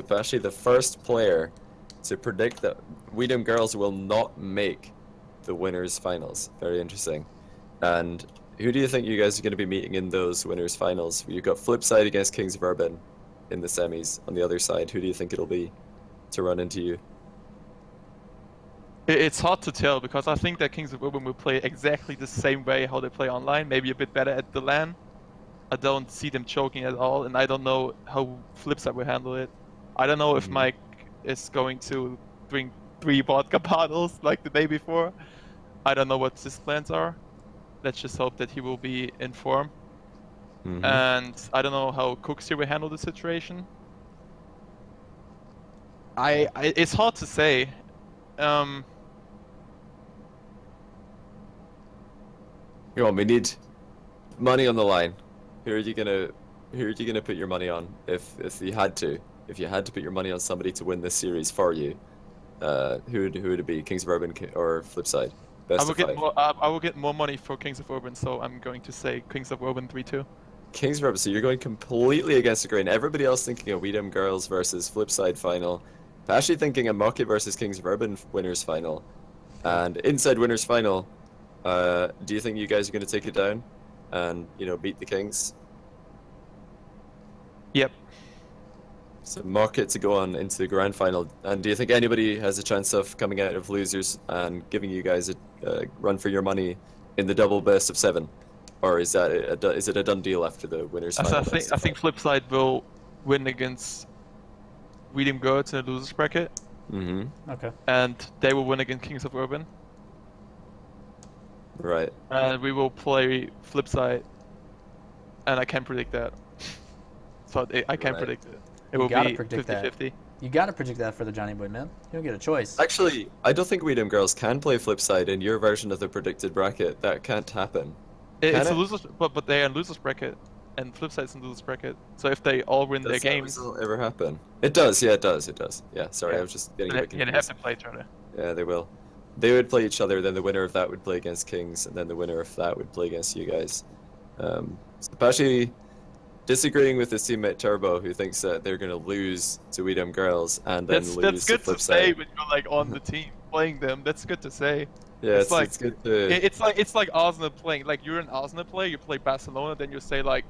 So actually the first player to predict that Weedham girls will not make the winners finals. Very interesting. And who do you think you guys are going to be meeting in those winners finals? You've got Flipside against Kings of Urban in the semis. On the other side, who do you think it'll be to run into you? It's hard to tell because I think that Kings of Urban will play exactly the same way how they play online, maybe a bit better at the LAN. I don't see them choking at all, and I don't know how Flipside will handle it. I don't know if Mike is going to bring 3 vodka bottles like the day before. I don't know what his plans are. Let's just hope that he will be in form. And I don't know how Cooks here will handle the situation. It's hard to say. Come on, we need money on the line. Who are you gonna put your money on if you had to? If you had to put your money on somebody to win this series for you, who would it be? Kings of Urban or Flipside? Best of 5. I will get more money for Kings of Urban, so I'm going to say Kings of Urban 3-2. Kings of Urban, so you're going completely against the grain. Everybody else thinking a Weedham girls versus Flipside final. Actually thinking a Market versus Kings of Urban winners final. And inside winners final, do you think you guys are going to take it down and, you know, beat the Kings? Yep. So Market to go on into the grand final. And do you think anybody has a chance of coming out of losers and giving you guys a run for your money in the double best of 7? Or is that is it a done deal after the winners final? I think Flipside will win against Weedham girls in the losers bracket. Okay. And they will win against Kings of Urban. Right. And we will play Flipside. And I can predict that. So I can predict it. It will be 50-50. You gotta predict that for the Johnny Boy, man. You don't get a choice. Actually, I don't think Weedham girls can play Flipside in your version of the predicted bracket. That can't happen. It's a losers, but they are in losers bracket, and Flipside's in losers bracket. So if they all win their games, does that ever happen? It does. Yeah, it does. It does. Yeah. Sorry, I was just getting a bit confused. Yeah, they have to play each other. Yeah, they will. They would play each other. Then the winner of that would play against Kings, and then the winner of that would play against you guys. So Pashi disagreeing with his teammate Turbo, who thinks that they're going to lose to Weedham girls and then lose to Flipside. That's good to say when you're like on the team playing them. That's good to say. Yeah, it's good to... It's like Arsenal playing. Like you're an Arsenal player, you play Barcelona, then you say like,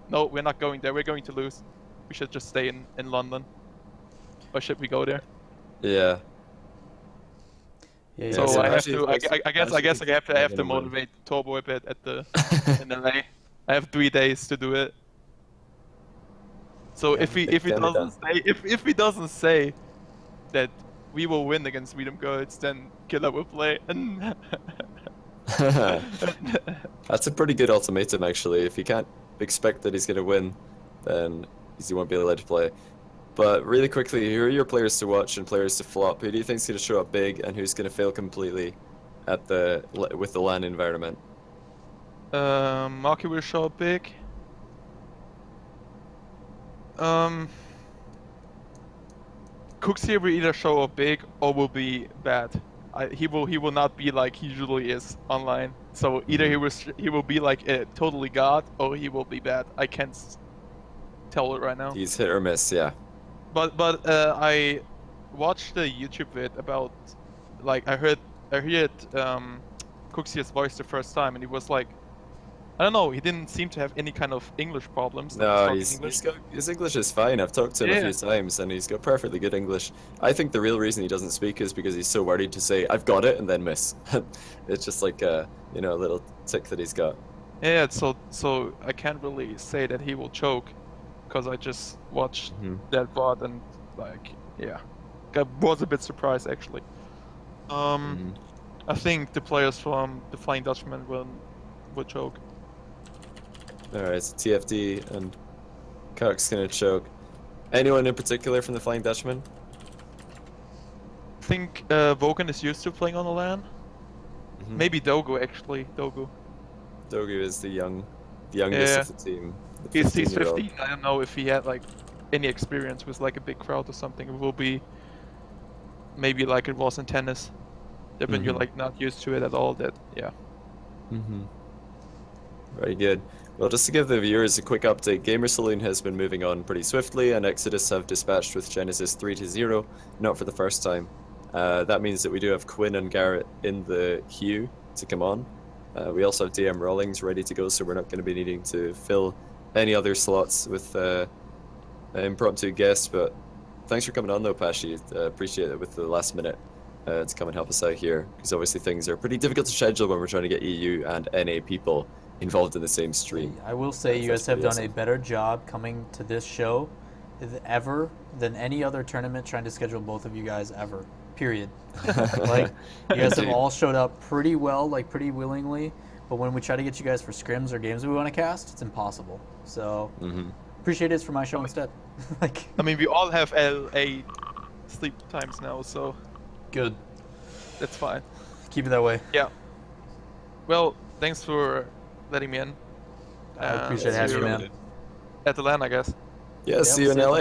no, we're not going there. We're going to lose. We should just stay in London. Or should we go there? Yeah. Yeah. So I have to. I guess I have to motivate Turbo a bit at the in LA. I have 3 days to do it. So if he doesn't say that we will win against Weedham girls, then Killer will play. That's a pretty good ultimatum, actually. If you can't expect that he's going to win, then he won't be allowed to play. But really quickly, who are your players to watch and players to flop? Who do you think is going to show up big and who's going to fail completely at with the LAN environment? Marky will show up big. Cooks here will either show up big or will be bad. He will not be like he usually is online. So either he will be like a totally god or he will be bad. I can't tell it right now. He's hit or miss, yeah. But I watched the YouTube vid about, like I heard Cooks here's voice the first time and he was like, I don't know, he didn't seem to have any kind of English problems. No, his English is fine. I've talked to him a few times and he's got perfectly good English. I think the real reason he doesn't speak is because he's so worried to say, I've got it, and then miss. It's just like a, you know, a little tick that he's got. Yeah, so I can't really say that he will choke, because I just watched that VOD and, like, yeah. I was a bit surprised, actually. I think the players from the Flying Dutchman will choke. Alright, so TFD and Cook's gonna choke. Anyone in particular from the Flying Dutchman? I think Vogan is used to playing on the LAN. Maybe Dogu, actually. Dogu is the youngest of the team. He's 15. I don't know if he had like any experience with like a big crowd or something. It will be maybe like it was in tennis. That when you're like not used to it at all, that yeah. Very good. Well, just to give the viewers a quick update, Gamer Saloon has been moving on pretty swiftly, and Exodus have dispatched with Genesis 3-0, not for the first time. That means that we do have Quinn and Garrett in the queue to come on. We also have dmrawlings ready to go, so we're not going to be needing to fill any other slots with impromptu guests. But thanks for coming on, though, Pashi. Appreciate it with the last minute to come and help us out here, because obviously things are pretty difficult to schedule when we're trying to get EU and NA people involved in the same stream. I will say you guys have done a better job coming to this show ever than any other tournament trying to schedule both of you guys ever. Period. Like, you guys have all showed up pretty well, like pretty willingly, but when we try to get you guys for scrims or games we want to cast, it's impossible. So appreciate it for my show instead. Like, I mean, we all have LA sleep times now, so good. That's fine. Keep it that way. Yeah. Well, thanks for letting me in. I appreciate having you, man. At the LAN, I guess. Yeah, see you in LA.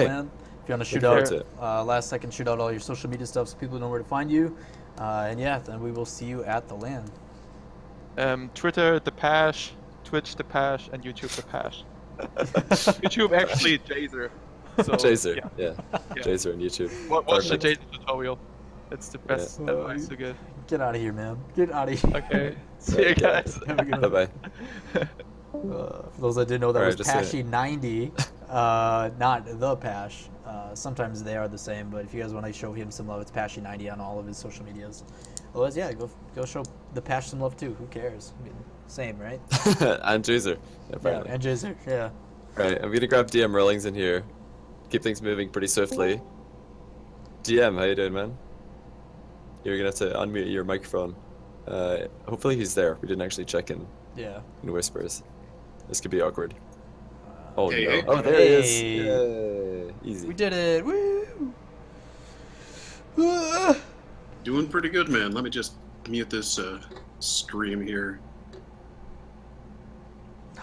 If you want to shoot out, last second, shoot out all your social media stuff so people know where to find you. And yeah, then we will see you at the LAN. Twitter, the Pash, Twitch, the Pash, and YouTube, the Pash. YouTube, actually, Jazer. So, Jazer, yeah. Jazer on YouTube. Watch the Jazer tutorial. It's the best advice to get. Get out of here, man. Get out of here. Okay. See you guys. Bye-bye. For those that didn't know, that was Pashy90, not the Pash. Sometimes they are the same, but if you guys want to show him some love, it's Pashy90 on all of his social medias. Otherwise, yeah, go show the Pash some love too. Who cares? I mean, same, right? And Jazer, apparently. Yeah, and Jazer, yeah. Right, I'm gonna grab dmrawlings in here. Keep things moving pretty swiftly. DM, how you doing, man? You're gonna have to unmute your microphone. Hopefully he's there. We didn't actually check in. Yeah. In whispers. This could be awkward. Oh hey, no! Hey. Oh, there he is. Yay. Easy. We did it! Woo! Doing pretty good, man. Let me just mute this stream here.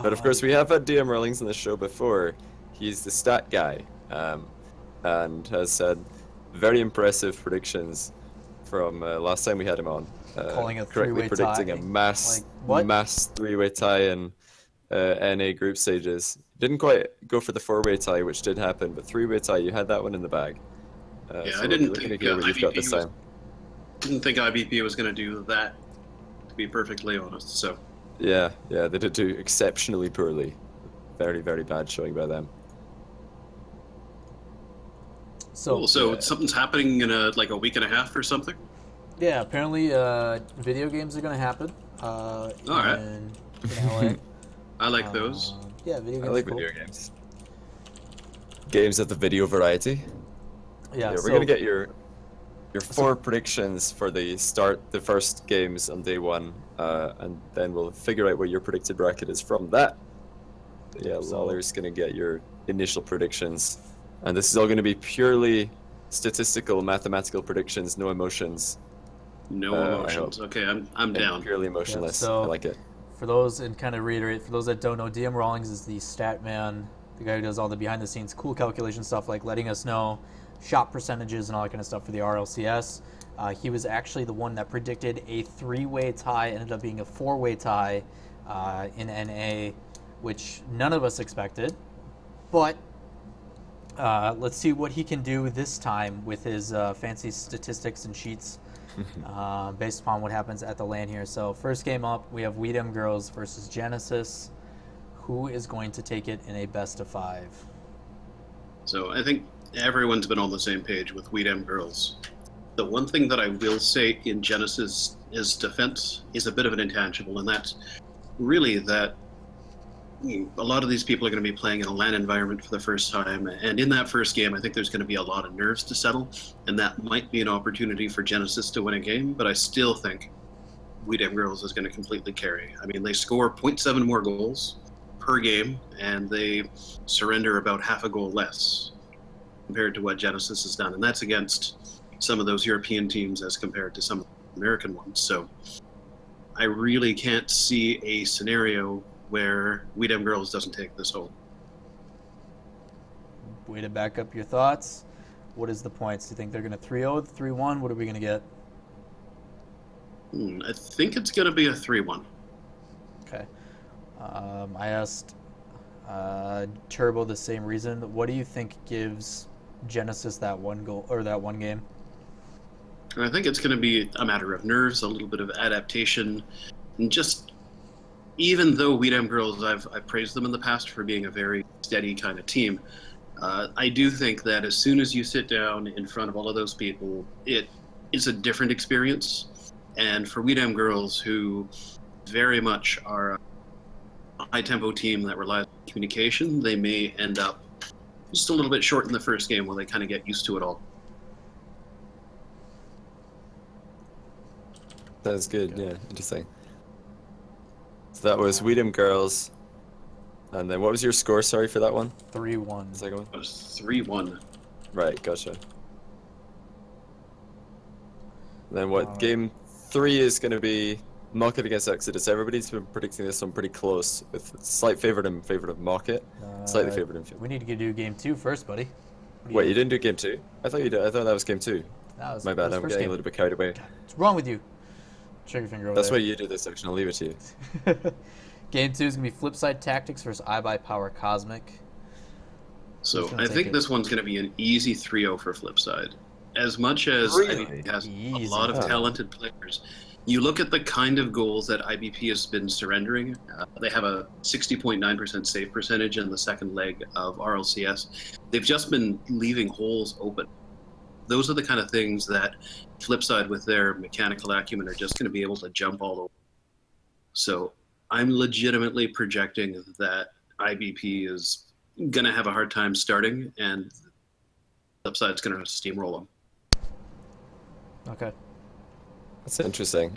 But of course, we have had dmrawlings on the show before. He's the stat guy, and has had very impressive predictions from last time we had him on. Calling a correctly three-way predicting tie. a mass Like, mass three-way tie in NA group stages. Didn't quite go for the four-way tie, which did happen, but three-way tie, you had that one in the bag. Yeah, so I didn't we're think hear what you've got this time. Didn't think IBP was going to do that, to be perfectly honest. So. Yeah, they did do exceptionally poorly. Very, very bad showing by them. So, cool. So something's happening in like a week and a half or something? Yeah, apparently video games are going to happen. All right. In LA. I like those. Yeah, video games. I like video games. Games of the video variety. Yeah, we're gonna get your 4 predictions for the first games on day 1, and then we'll figure out what your predicted bracket is from that. Yeah, Lawler's gonna get your initial predictions, and this is all gonna be purely statistical, mathematical predictions, no emotions. No emotions. Okay, I'm down. Purely emotionless. Yeah, so I like it. For those, and kind of reiterate, for those that don't know, dmrawlings is the stat man, the guy who does all the behind-the-scenes cool calculation stuff, like letting us know shot percentages and all that kind of stuff for the RLCS. He was actually the one that predicted a 3-way tie, ended up being a 4-way tie in NA, which none of us expected. But let's see what he can do this time with his fancy statistics and sheets based upon what happens at the LAN here. So first game up, we have Weedem Girls versus Genesis. Who is going to take it in a best of 5? So I think everyone's been on the same page with Weedem Girls. The one thing that I will say in Genesis' defense is a bit of an intangible, and that's really that a lot of these people are going to be playing in a LAN environment for the first time, and in that first game I think there's going to be a lot of nerves to settle, and that might be an opportunity for Genesis to win a game, but I still think Weedem Girls is going to completely carry. I mean, they score 0.7 more goals per game, and they surrender about half a goal less compared to what Genesis has done, and that's against some of those European teams as compared to some American ones. So I really can't see a scenario where Weedem Girls doesn't take this home. Way to back up your thoughts. What is the points? Do you think they're going to 3-0, 3-1? What are we going to get? I think it's going to be a 3-1. Okay. I asked Turbo, the same reason. What do you think gives Genesis that one goal or that one game? I think it's going to be a matter of nerves, a little bit of adaptation, and just even though Weedham Girls, I've praised them in the past for being a very steady kind of team. I do think that as soon as you sit down in front of all of those people, it is a different experience. And for Weedham Girls, who very much are a high-tempo team that relies on communication, they may end up just a little bit short in the first game while they kind of get used to it all. That's good, yeah, interesting. So that was Weedham Girls. And then what was your score, sorry, for that one? 3-1. The second one? It was 3-1. Right, gotcha. Then what, game 3 is going to be Market against Exodus. Everybody's been predicting this one pretty close, with slight favourite in favour of Market, slightly favoured in favour. We need to do game 2 first, buddy. Wait, you didn't do game 2? I thought you did. I thought that was game 2. My bad, I'm getting a little bit carried away. What's wrong with you? Trigger finger over That's there. why you do this section, I'll leave it to you. Game 2 is going to be Flipside Tactics versus iBuyPower Cosmic. So I think this one's going to be an easy 3-0 for Flipside. As much as IBP has a lot of talented players, you look at the kind of goals that IBP has been surrendering. They have a 60.9% save percentage in the second leg of RLCS. They've just been leaving holes open. Those are the kind of things that Flipside, with their mechanical acumen, are just going to be able to jump all over. So I'm legitimately projecting that IBP is going to have a hard time starting, and Flipside's going to steamroll them. Okay. That's interesting.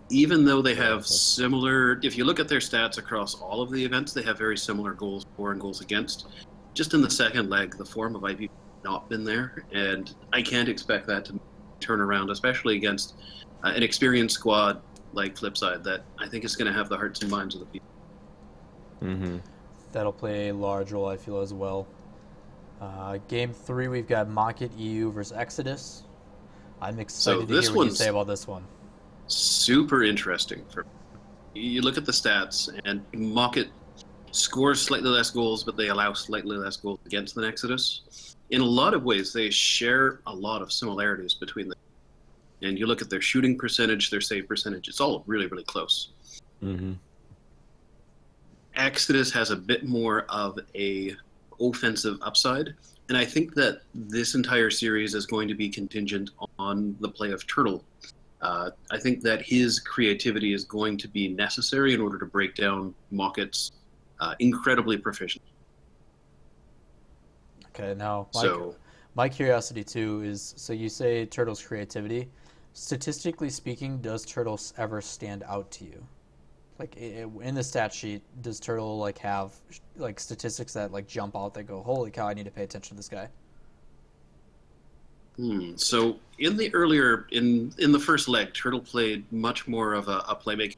Even though they have similar, if you look at their stats across all of the events, they have very similar goals for and goals against. Just in the second leg, the form of IBP has not been there, and I can't expect that to turn around, especially against an experienced squad like Flipside that I think is going to have the hearts and minds of the people. Mm-hmm. That'll play a large role, I feel, as well. Game 3, we've got Market EU versus Exodus. I'm excited to hear what you say about this one. Super interesting. You look at the stats, and Market scores slightly less goals, but they allow slightly less goals against than Exodus. In a lot of ways, they share a lot of similarities between them. And you look at their shooting percentage, their save percentage, it's all really, really close. Mm-hmm. Exodus has a bit more of a offensive upside, and I think that this entire series is going to be contingent on the play of Turtle. I think that his creativity is going to be necessary in order to break down Mocket's incredibly proficient. Okay, now my curiosity too is, so you say Turtle's creativity. Statistically speaking, does Turtle ever stand out to you? Like in the stat sheet, does Turtle like have like statistics that like jump out that go, holy cow, I need to pay attention to this guy? So in the earlier, in the first leg, Turtle played much more of a playmaking,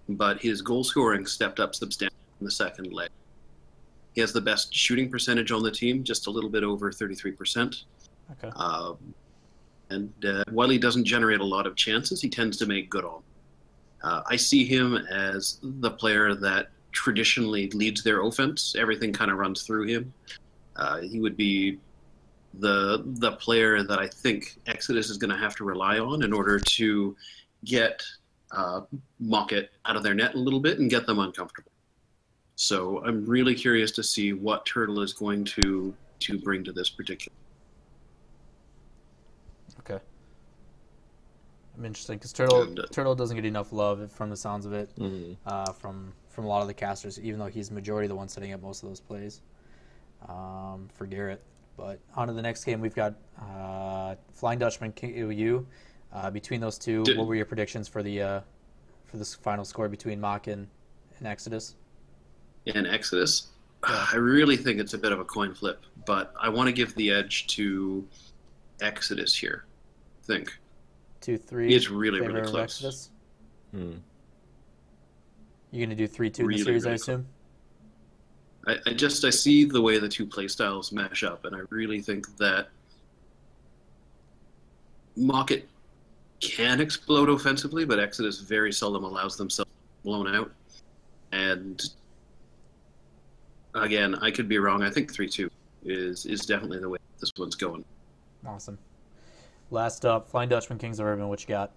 but his goal scoring stepped up substantially in the second leg. He has the best shooting percentage on the team, just a little bit over 33%. Okay. And while he doesn't generate a lot of chances, he tends to make good on. I see him as the player that traditionally leads their offense. Everything kind of runs through him. He would be the player that I think Exodus is going to have to rely on in order to get Mocket out of their net a little bit and get them uncomfortable. So I'm really curious to see what Turtle is going to bring to this particular. Okay. I'm interested because Turtle doesn't get enough love from the sounds of it, from a lot of the casters, even though he's majority the one setting up most of those plays for Garrett. But on to the next game, we've got Flying Dutchman KOU. Between those two, what were your predictions for this final score between Mach and Exodus? In Exodus, I really think it's a bit of a coin flip, but I want to give the edge to Exodus here. I think 2-3. It's really, really close. Exodus? You're gonna do 3-2 in the series, I assume. I see the way the two play styles mesh up, and I really think that Mocket can explode offensively, but Exodus very seldom allows themselves blown out. And Again, I could be wrong. I think 3-2 is definitely the way this one's going. Awesome. Last up, Flying Dutchman, Kings of Urban. What you got?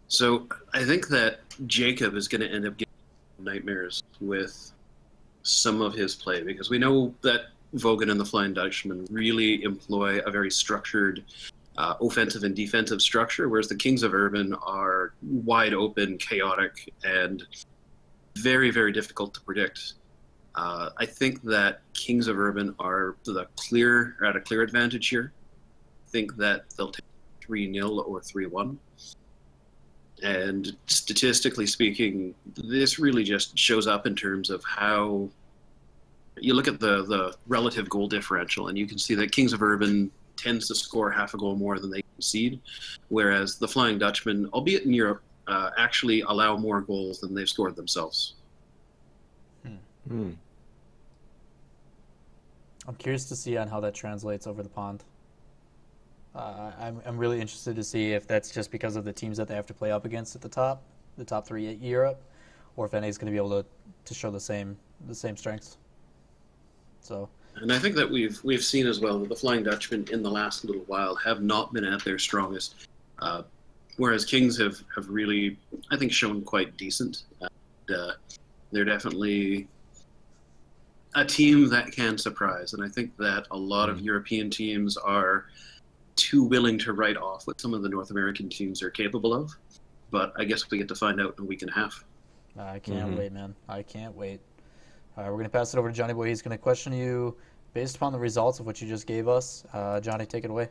So I think that Jacob is going to end up getting nightmares with some of his play, because we know that Vogan and the Flying Dutchman really employ a very structured offensive and defensive structure, whereas the Kings of Urban are wide open, chaotic, and very, very difficult to predict. I think that Kings of Urban are at a clear advantage here. I think that they'll take 3-0 or 3-1. And statistically speaking, this really just shows up in terms of how you look at the relative goal differential, and you can see that Kings of Urban tends to score half a goal more than they concede, whereas the Flying Dutchman, albeit in Europe, actually allow more goals than they've scored themselves. I'm curious to see on how that translates over the pond. I'm really interested to see if that's just because of the teams that they have to play up against at the top three at Europe, or if NA's going to be able to show the same strengths. So. And I think that we've seen as well that the Flying Dutchmen in the last little while have not been at their strongest, whereas Kings have really, I think, shown quite decent. They're definitely a team that can surprise, and I think that a lot of European teams are too willing to write off what some of the North American teams are capable of. But I guess we get to find out in a week and a half. I can't wait, man. I can't wait. All right, we're going to pass it over to Johnny Boy. He's going to question you based upon the results of what you just gave us. Johnny, take it away.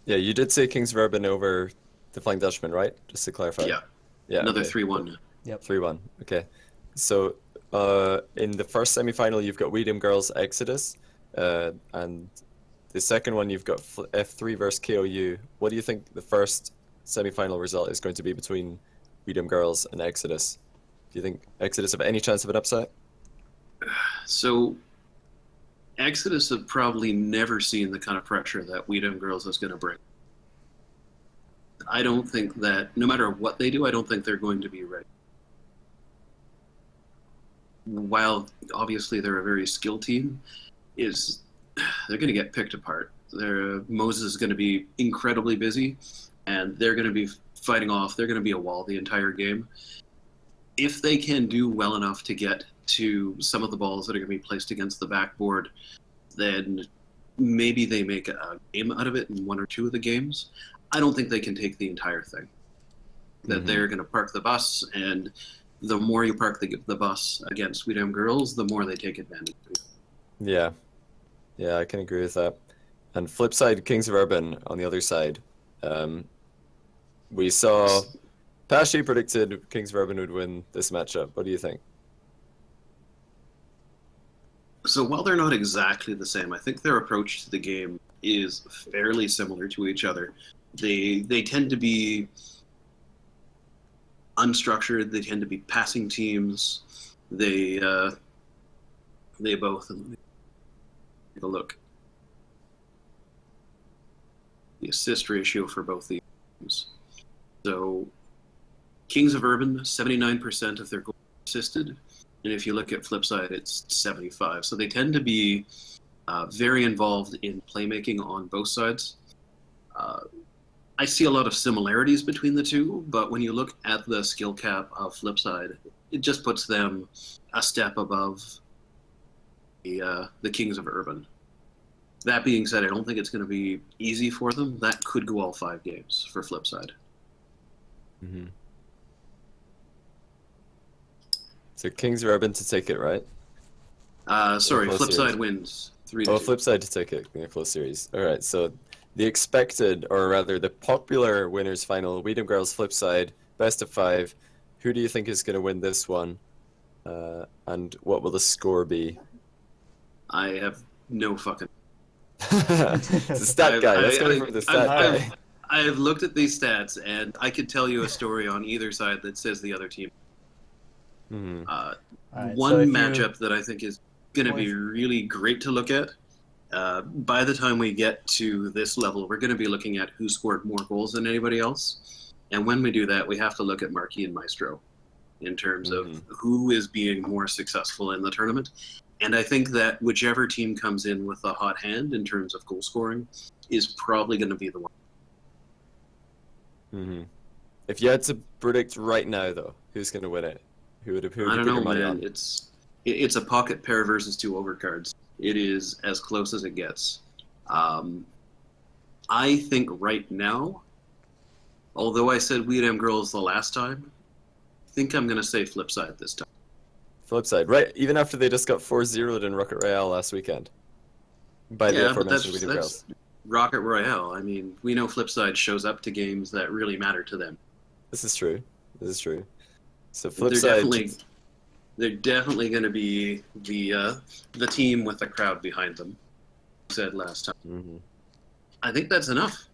Yeah, you did say Kings of Urban over the Flying Dutchman, right? Just to clarify. Yeah. Another okay. 3-1. Yep. 3-1. Okay. So in the first semi-final, you've got Weedham Girls Exodus, and the second one you've got F3 versus KOU. What do you think the first semi-final result is going to be between Weedham Girls and Exodus? Do you think Exodus have any chance of an upset? So Exodus have probably never seen the kind of pressure that Weedham Girls is going to bring. I don't think that, no matter what they do, I don't think they're going to be ready. While obviously they're a very skilled team, they're going to get picked apart. Moses is going to be incredibly busy, and they're going to be fighting off. They're going to be a wall the entire game. If they can do well enough to get to some of the balls that are going to be placed against the backboard, then maybe they make a game out of it in one or two of the games. I don't think they can take the entire thing. That they're going to park the bus, and the more you park the bus against Weedham Girls, the more they take advantage of it. Yeah, I can agree with that. And flip side, Kings of Urban on the other side. We saw Pashy predicted Kings of Urban would win this matchup. What do you think? So while they're not exactly the same, I think their approach to the game is fairly similar to each other. They tend to be unstructured. They tend to be passing teams. They both. Take a look. The assist ratio for both these teams. So Kings of Urban, 79% of their goals assisted. And if you look at flip side, it's 75. So they tend to be very involved in playmaking on both sides. I see a lot of similarities between the two, but when you look at the skill cap of flip side, it just puts them a step above the Kings of Urban. That being said, I don't think it's going to be easy for them. That could go all 5 games for flip side. So Kings of Urban to take it, right? Sorry, flip side wins 3-2. Oh, flip side to take it in a close series. All right, so the expected, or rather the popular winners final, Weedham Girls flip side, best of 5. Who do you think is going to win this one? And what will the score be? I have no fucking... It's a stat guy. Let's go from the stat guy. I have looked at these stats, and I could tell you a story on either side that says the other team. Right, one matchup that I think is going to be really great to look at. By the time we get to this level, we're going to be looking at who scored more goals than anybody else. And when we do that, we have to look at Marquis and Maestro. in terms of who is being more successful in the tournament. And I think that whichever team comes in with a hot hand in terms of goal scoring is probably going to be the one. If you had to predict right now, though, who's going to win it? Who would I you don't put know, your money man. on? It's a pocket pair versus 2 overcards. It is as close as it gets. I think right now, although I said We Dem Girls the last time, I think I'm going to say Flipside this time. Flipside, right? Even after they just got 4-0'd in Rocket Royale last weekend. By the aforementioned We Dem Girls. Rocket Royale. I mean, we know Flipside shows up to games that really matter to them. This is true. This is true. So Flipside... They're definitely going to be the team with the crowd behind them, said last time. I think that's enough.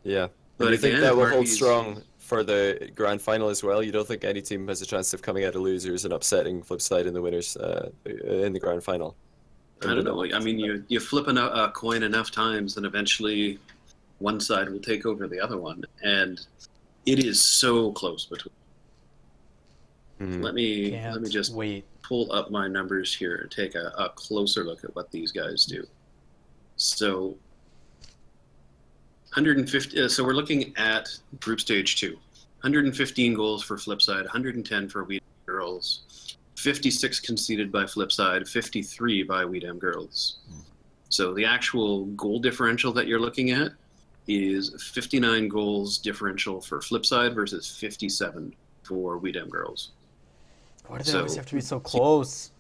Yeah. But you think that will hold Marky's... strong for the grand final as well? You don't think any team has a chance of coming out of losers and upsetting Flipside in the winners in the grand final? I don't know. I mean, you flip a coin enough times, and eventually one side will take over the other one, and it is so close between. Let me just pull up my numbers here and take a closer look at what these guys do. So 150. So we're looking at group stage 2. 115 goals for Flipside, 110 for We Dem Girls, 56 conceded by Flipside, 53 by We Dem Girls. So the actual goal differential that you're looking at is 59 goals differential for Flipside versus 57 for We Dem Girls. Why do they always have to be so close?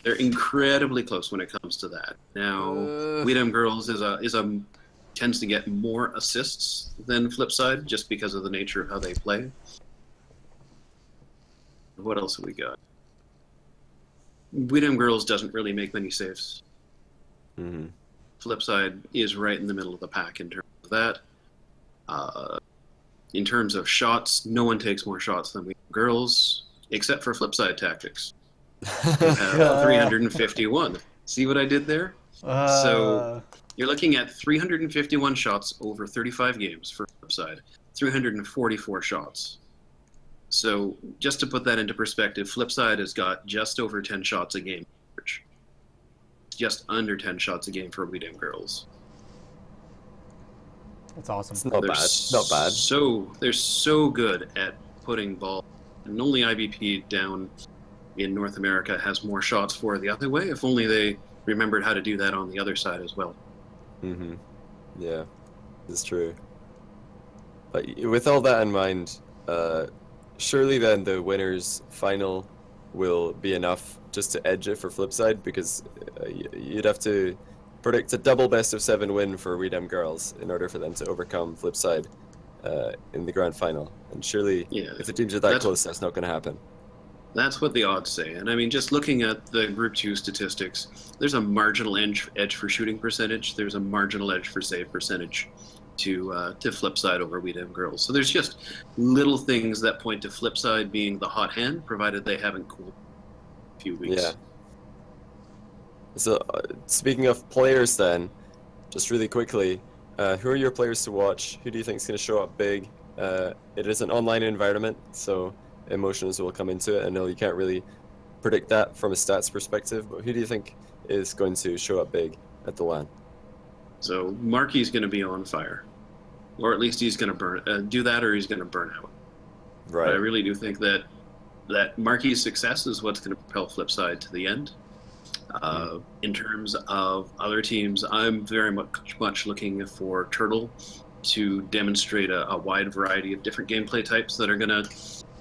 They're incredibly close when it comes to that. Now, We Dem Girls tends to get more assists than Flipside just because of the nature of how they play. What else have we got? We Dem Girls doesn't really make many saves. Flipside is right in the middle of the pack in terms of that. In terms of shots, no one takes more shots than We Dem Girls, except for Flipside Tactics. They have 351. See what I did there? So you're looking at 351 shots over 35 games for Flipside, 344 shots. So just to put that into perspective, Flipside has got just over 10 shots a game. Just under 10 shots a game for We Dem Girls. That's awesome. It's not bad. Not bad. So they're so good at putting ball, and only IBP down in North America has more shots for the other way. If only they remembered how to do that on the other side as well. Yeah, it's true. But with all that in mind, surely then the winners final will be enough just to edge it for Flipside, because you'd have to predict a double best of 7 win for We Dem Girls in order for them to overcome Flipside in the grand final. And surely, if the teams are that close, that's not going to happen. That's what the odds say. And I mean, just looking at the Group 2 statistics, there's a marginal edge for shooting percentage. There's a marginal edge for save percentage to Flipside over We Dem Girls. So there's just little things that point to Flipside being the hot hand, provided they haven't cooled a few weeks. Yeah. So speaking of players then, just really quickly, who are your players to watch? Who do you think is going to show up big? It is an online environment, so emotions will come into it. I know you can't really predict that from a stats perspective, but who do you think is going to show up big at the LAN? So Marky's going to be on fire, or at least he's going to do that, or he's going to burn out. Right. But I really do think that Marky's success is what's going to propel Flipside to the end. In terms of other teams, I'm very much looking for Turtle to demonstrate a wide variety of different gameplay types that are going to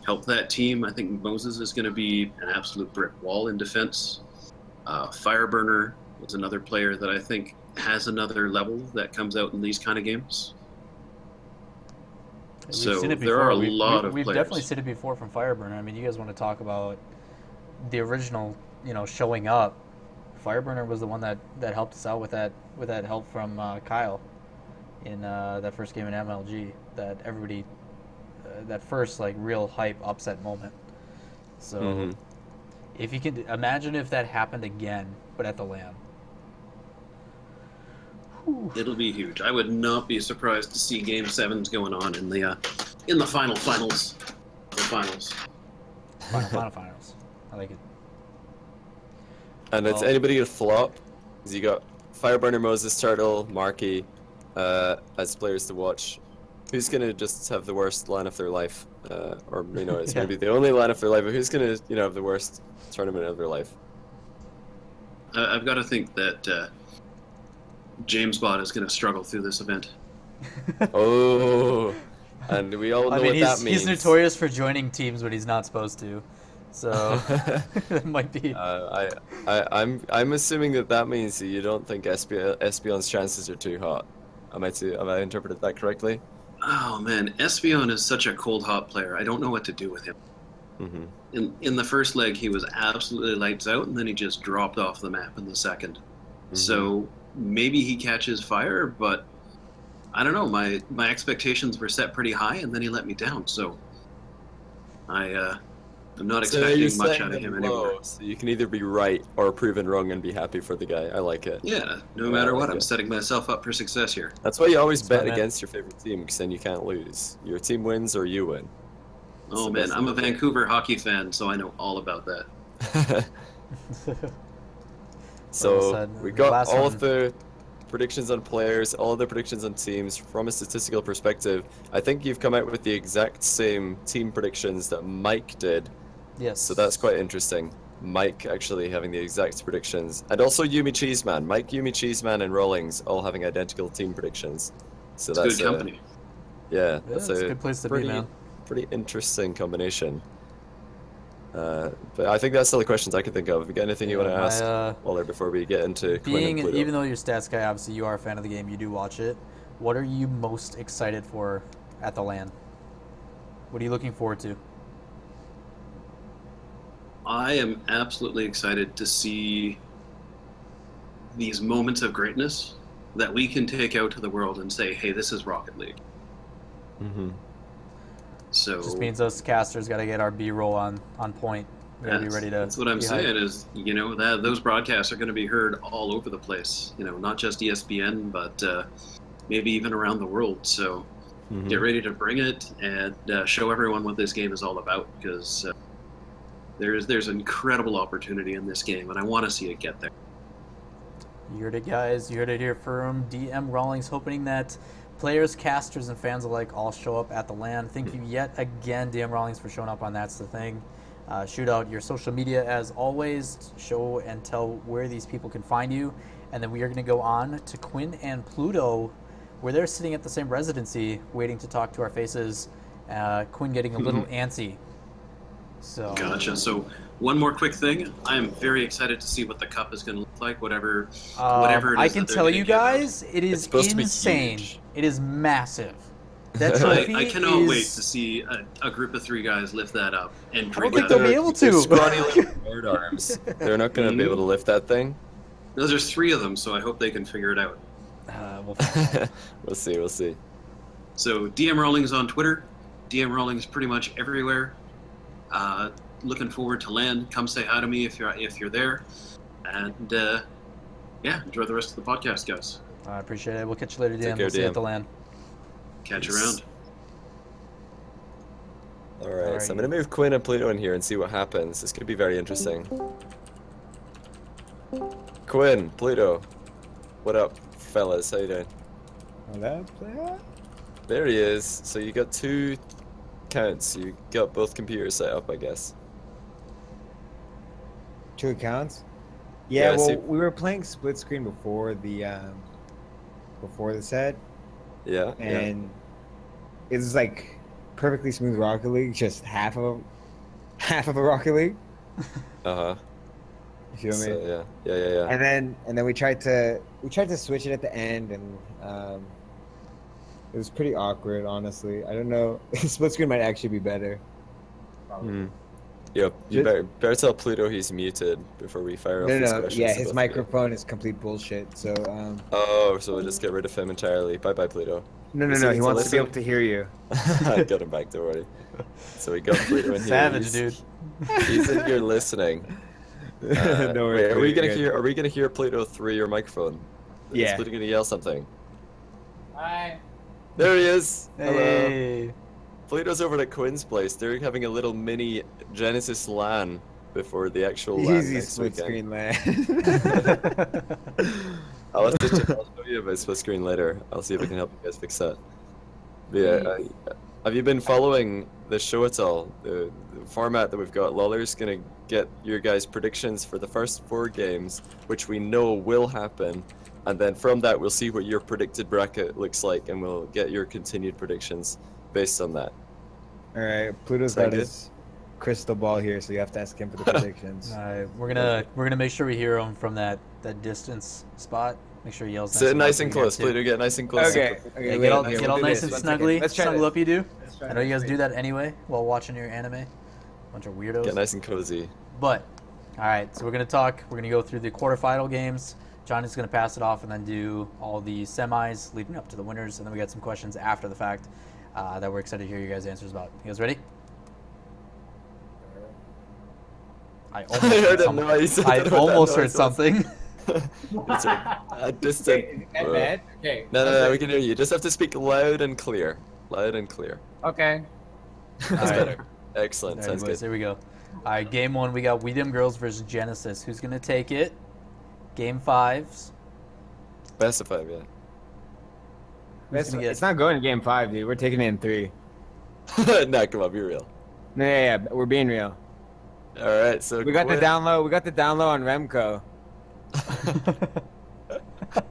help that team. I think Moses is going to be an absolute brick wall in defense. Fireburner is another player that I think has another level that comes out in these kind of games. So there are a lot of players. We've definitely seen it before from Fireburner. I mean, you guys want to talk about the original, showing up. Fireburner was the one that helped us out with that help from Kyle in that first game in MLG. That everybody, that first real hype upset moment. So if you could imagine if that happened again, but at the LAN. It'll be huge. I would not be surprised to see Game 7s going on in the finals. The finals. finals. I like it. And it's anybody gonna flop? Because you got Fireburner, Moses, Turtle, Marky, as players to watch. Who's gonna just have the worst LAN of their life? Or it's maybe the only LAN of their life, but who's gonna have the worst tournament of their life? I've got to think that James Bott is going to struggle through this event. Oh, and we all know what that means. He's notorious for joining teams when he's not supposed to, so that might be. I'm assuming that means that you don't think Espeon's chances are too hot. Have I interpreted that correctly? Oh man, Espeon is such a cold hot player. I don't know what to do with him. Mm-hmm. In the first leg, he was absolutely lights out, and then he just dropped off the map in the second. Mm-hmm. So maybe he catches fire, but I don't know. My expectations were set pretty high, and then he let me down. So I'm not expecting much out of him anymore. So you can either be right or proven wrong and be happy for the guy. I like it. Yeah, no matter what, I'm setting myself up for success here. That's why you always bet against your favorite team, because then you can't lose. Your team wins or you win. Oh man, I'm a Vancouver hockey fan, so I know all about that. So we got all of the predictions on players, all of the predictions on teams. From a statistical perspective, I think you've come out with the exact same team predictions that Mike did. Yes. So that's quite interesting. Mike actually having the exact predictions, and also Yumi Cheeseman, Mike, Yumi Cheeseman, and Rawlings all having identical team predictions. So that's good company. Yeah, that's a good place to be, man. Pretty interesting combination. But I think that's all the questions I can think of. Have you got anything you want to ask, Lawler, before we get into even though you're stats guy, obviously you are a fan of the game, you do watch it. What are you most excited for at the LAN? What are you looking forward to? I am absolutely excited to see these moments of greatness that we can take out to the world and say, hey, this is Rocket League. Mm-hmm. So just means us casters got to get our B-roll on point. We gotta be ready to. That's what I'm saying. Is that those broadcasts are going to be heard all over the place. Not just ESPN, but maybe even around the world. So get ready to bring it and show everyone what this game is all about, because there's incredible opportunity in this game, and I want to see it get there. You heard it, guys. You heard it here from dmrawlings, hoping that players, casters, and fans alike all show up at the LAN. Thank you yet again, dmrawlings, for showing up on That's the Thing. Shoot out your social media as always. Show and tell where these people can find you. And then we are going to go on to Quinn and Pluto, where they're sitting at the same residency, waiting to talk to our faces. Quinn getting a little antsy. So. Gotcha. So one more quick thing. I am very excited to see what the cup is going to look like. Whatever it is I can tell you guys, it is insane. It is massive. That trophy I cannot wait to see a group of 3 guys lift that up and I don't think they'll be able to. Scrawny little bird arms. They're not going to be able to lift that thing. There's 3 of them, so I hope they can figure it out. We'll see. So dmrawlings on Twitter, dmrawlings pretty much everywhere. Looking forward to LAN. Come say hi to me if you're there, and enjoy the rest of the podcast, guys. I appreciate it. We'll catch you later, DM. We'll see you at the LAN. Catch you around. Alright, so I'm going to move Quinn and Pluto in here and see what happens. This could be very interesting. Quinn, Pluto, what up, fellas? How you doing? What up, player? There he is. So you got 2 accounts. You got both computers set up, I guess. 2 accounts? Yeah, well, see, we were playing split screen before the set. Yeah. And it was like perfectly smooth Rocket League, just half of a Rocket League. Uh-huh. You feel me? So, yeah. And then we tried to switch it at the end, and it was pretty awkward, honestly. I don't know. Split screen might actually be better. Probably. Yep. You better tell Pluto he's muted before we fire off these questions. Yeah, his microphone is complete bullshit. So. So we'll just get rid of him entirely. Bye, Pluto. No. He wants to be able to hear you. I got him back. Don't worry. So we got Pluto in here. Savage, dude. He's in here listening. Don't worry. Wait, are we gonna hear Pluto through your microphone? Yeah. Is Pluto gonna yell something? Hi. There he is. Hey. Hello. Pluto's over at Quinn's place. They're having a little mini Genesis LAN before the actual LAN Easy next split weekend. screen land. I'll show you about split screen later. I'll see if I can help you guys fix that. But yeah, have you been following the show at all? The format that we've got. Lawler's gonna get your guys' predictions for the first 4 games, which we know will happen, and then from that we'll see what your predicted bracket looks like, and we'll get your continued predictions based on that. All right, Pluto's Sound got good? his crystal ball here, so you have to ask him for the predictions. All right, we're gonna make sure we hear him from that distance spot. Make sure he yells. Sit nice loud and so we close, hear it, too. Pluto. Get nice and close. Okay. Yeah, wait, get all, here, get we'll all do nice this. and One second. snuggly. Let's try Snuggle this. up, you do. Let's try I know you this. guys do that anyway while watching your anime. Bunch of weirdos. Get nice and cozy. But, all right, so we're gonna talk. We're gonna go through the quarterfinal games. Johnny's gonna pass it off and then do all the semis leading up to the winners, and then we got some questions after the fact that we're excited to hear you guys' answers about. You guys ready? I almost I heard heard a something. noise. I I don't know what that almost heard noise was. something. It's a distant. Wait, is that bad? Okay. No, we can hear you. You just have to speak loud and clear. Loud and clear. Okay. All That's right. better. Excellent. All right, Sounds boys, good. here we go. All right, game 1, we got We Dim Girls versus Genesis. Who's gonna take it? Game 5s. Best of 5, yeah. gonna get- It's not going to game 5, dude. We're taking it in 3. Nah, come on, be real. No, yeah, we're being real. All right, so We got the Quinn- download. We got the download on Remco.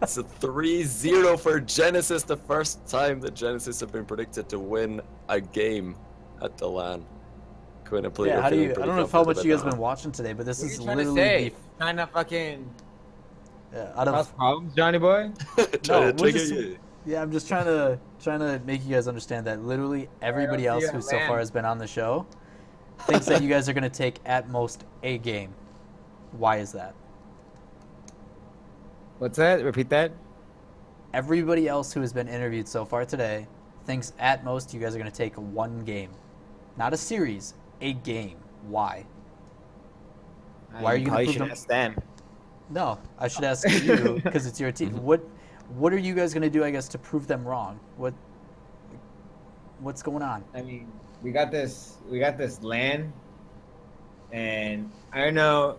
It's a 3-0 for Genesis. The first time that Genesis have been predicted to win a game at the LAN. Quinn and Pluto Yeah, how do feeling you? I pretty don't know how confident much you guys about been watching today, but this What are is you trying to literally say? Trying to fucking out cause of problems, Johnny boy? that. No, Trying to we're trigger just- you. yeah. I'm just trying to make you guys understand that literally everybody I'll see else you who at so LAN. far has been on the show thinks that you guys are gonna take at most a game. Why is that? What's that? Repeat that. Everybody else who has been interviewed so far today thinks at most you guys are gonna take 1 game, not a series, a game. Why? Why are you gonna probably prove should them- ask them? No, I should ask you because it's your team. What are you guys gonna do? I guess to prove them wrong. What's going on? I mean, we got this LAN, and I don't know